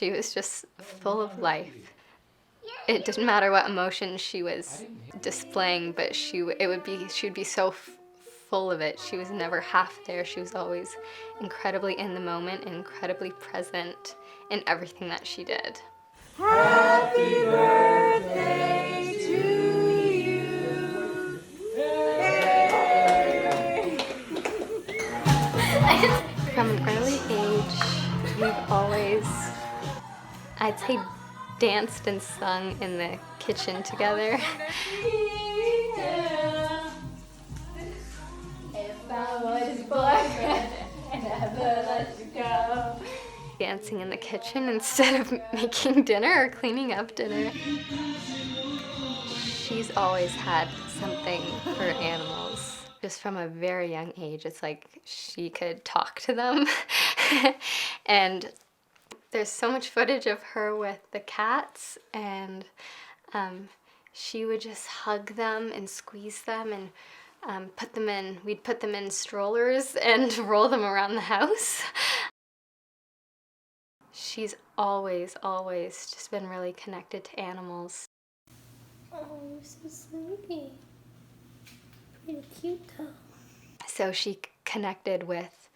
She was just full of life. It didn't matter what emotion she was displaying, but she would be so full of it. She was never half there. She was always incredibly in the moment, incredibly present in everything that she did. Happy birthday to you. Yay! From an early age, we've always, I'd say, danced and sung in the kitchen together. If I was your boyfriend and never let you go. Dancing in the kitchen instead of making dinner or cleaning up dinner. She's always had something for animals. Just from a very young age, it's like she could talk to them. And there's so much footage of her with the cats, and she would just hug them and squeeze them and we'd put them in strollers and roll them around the house. She's always just been really connected to animals. Oh, you're so sleepy. Pretty cute though. So she connected with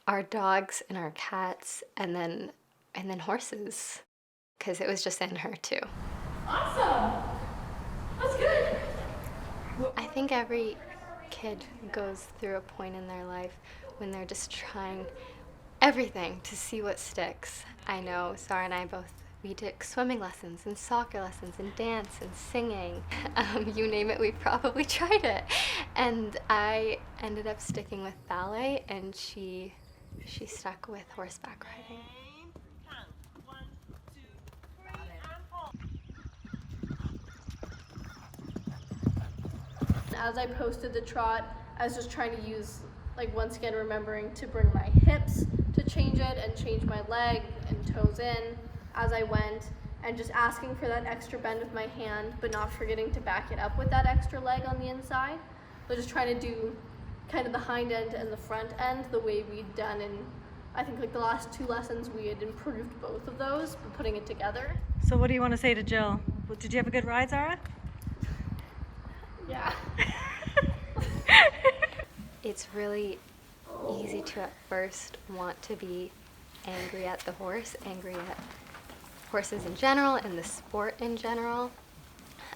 our dogs and our cats, and then horses, because it was just in her too. Awesome. That's good. I think every kid goes through a point in their life when they're just trying everything to see what sticks. I know Zara and I both, we took swimming lessons and soccer lessons and dance and singing. You name it, we've probably tried it. And I ended up sticking with ballet, and she stuck with horseback riding. As I posted the trot, I was just trying to use, like, once again remembering to bring my hips to change it and change my leg and toes in as I went, and just asking for that extra bend with my hand, but not forgetting to back it up with that extra leg on the inside. So just trying to do kind of the hind end and the front end the way we'd done in, I think, like the last 2 lessons we had improved both of those, but putting it together. So what do you want to say to Jill? Did you have a good ride, Zara? Yeah. It's really easy to at first want to be angry at the horse, angry at horses in general and the sport in general.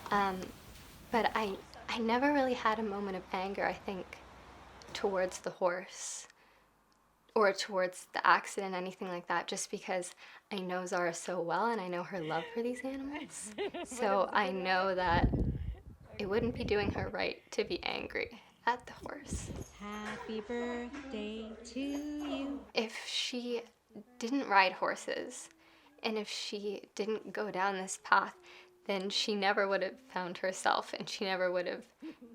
But I never really had a moment of anger, I think, towards the horse or towards the accident, anything like that, just because I know Zara so well and I know her love for these animals. So I know that it wouldn't be doing her right to be angry at the horse. Happy birthday to you. If she didn't ride horses, and if she didn't go down this path, then she never would have found herself, and she never would have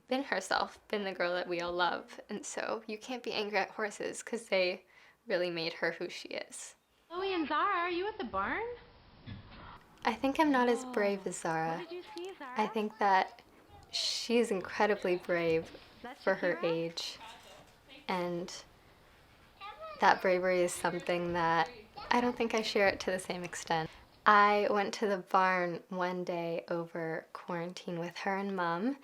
been herself, been the girl that we all love. And so you can't be angry at horses, because they really made her who she is. Chloe and Zara, are you at the barn? I think I'm not as brave as Zara. What did you see, Zara? I think that she is incredibly brave for her age, and that bravery is something that I don't think I share it to the same extent. I went to the barn one day over quarantine with her and Mom,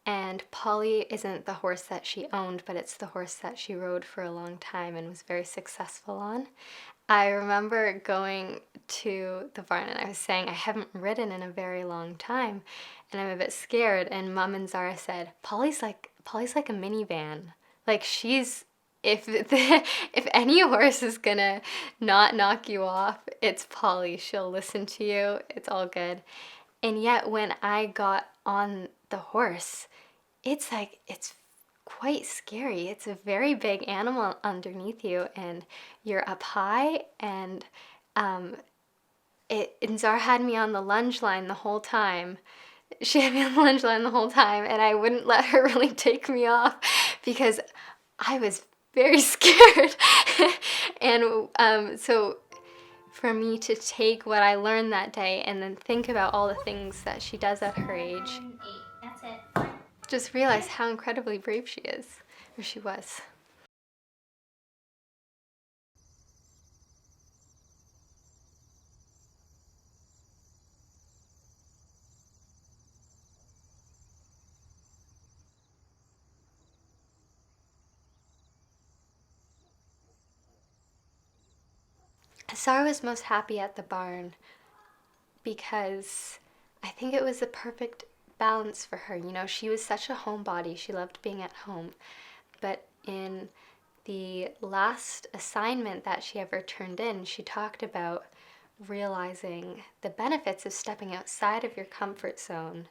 and Polly isn't the horse that she owned, but it's the horse that she rode for a long time and was very successful on. I remember going to the barn and I was saying I haven't ridden in a very long time and I'm a bit scared, and Mom and Zara said, Polly's like a minivan. Like, she's, if any horse is gonna not knock you off, it's Polly. She'll listen to you. It's all good. And yet when I got on the horse, it's quite scary. It's a very big animal underneath you, and you're up high, and and Zara had me on the lunge line the whole time. She had me on the lunge line the whole time, and I wouldn't let her really take me off because I was very scared. And so for me to take what I learned that day and then think about all the things that she does at her age, That's it. just realize how incredibly brave she is, or she was. Zara was most happy at the barn because I think it was the perfect balance for her. You know, she was such a homebody. She loved being at home. But in the last assignment that she ever turned in, she talked about realizing the benefits of stepping outside of your comfort zone.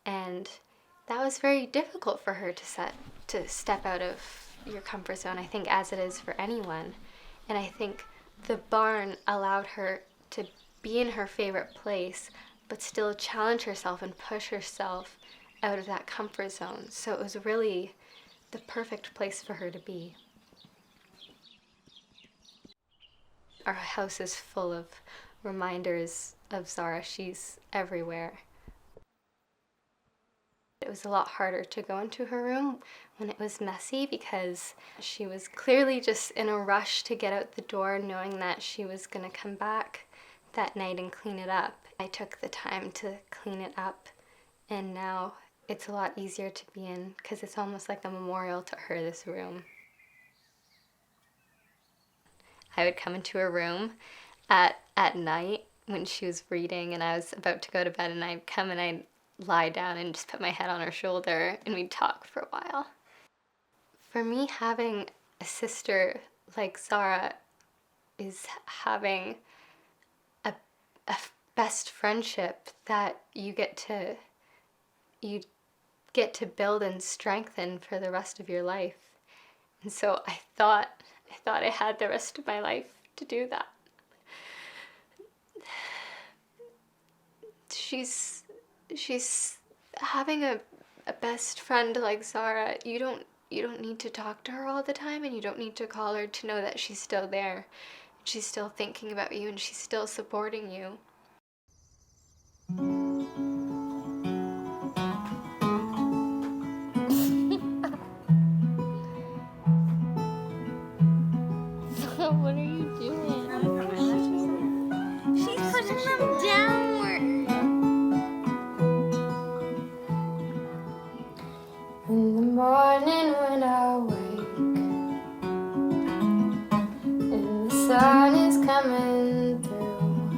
And that was very difficult for her to step out of your comfort zone, I think, as it is for anyone. And I think the barn allowed her to be in her favorite place, but still challenge herself and push herself out of that comfort zone. So it was really the perfect place for her to be. Our house is full of reminders of Zara. She's everywhere. It was a lot harder to go into her room when it was messy because she was clearly just in a rush to get out the door, knowing that she was going to come back that night and clean it up. I took the time to clean it up, and now it's a lot easier to be in because it's almost like a memorial to her, this room. I would come into her room at night when she was reading and I was about to go to bed, and I'd come and I'd lie down and just put my head on her shoulder and we'd talk for a while. For me, having a sister like Zara is having a best friendship that you get to build and strengthen for the rest of your life. And so I thought I had the rest of my life to do that. She's having a best friend like Zara. You don't need to talk to her all the time, and you don't need to call her to know that she's still there. She's still thinking about you, and she's still supporting you. What are you doing? She's pushing them downward. In the morning when I wake and the sun is coming through,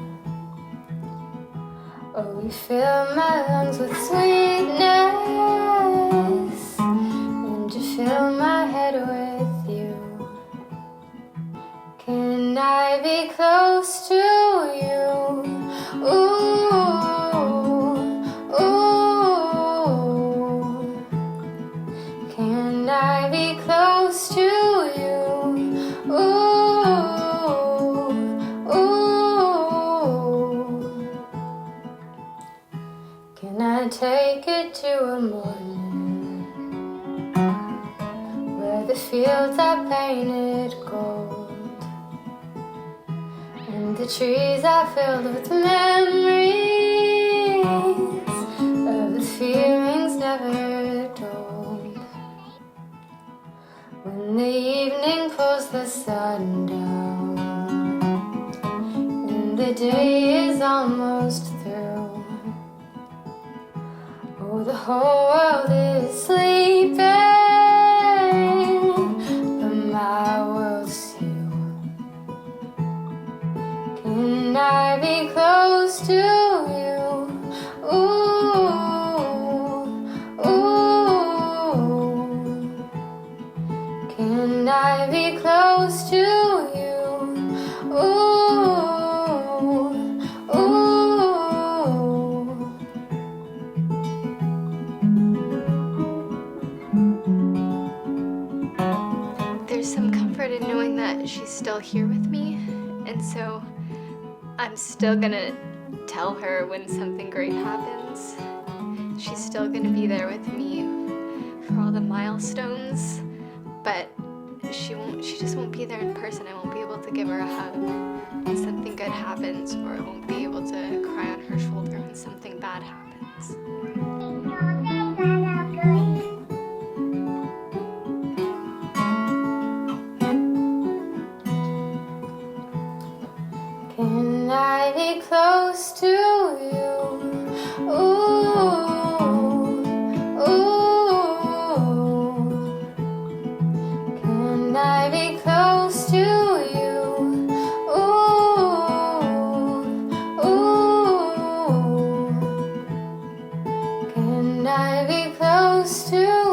oh, you fill my lungs with sweetness, and you fill my head with you. Can I be close to you? Ooh, ooh. Can I be close to you? Ooh, ooh. Can I take you to a morning where the fields are painted gold and the trees are filled with memories of the feelings never told? When the evening pulls the sun down and the day is almost through, oh, the whole world is sleeping, but my world's you. Can I be close to you? Ooh, ooh. Can I be close to you? Ooh, ooh. There's some comfort in knowing that she's still here with me, and so I'm still gonna tell her when something great happens. She's still gonna be there with me for all the milestones, but she just won't be there in person. I won't be able to give her a hug when something good happens, or I won't be able to cry on her shoulder when something bad happens. Can I be close to you? Ooh, ooh. Can I be close to you? Ooh, Can I be close to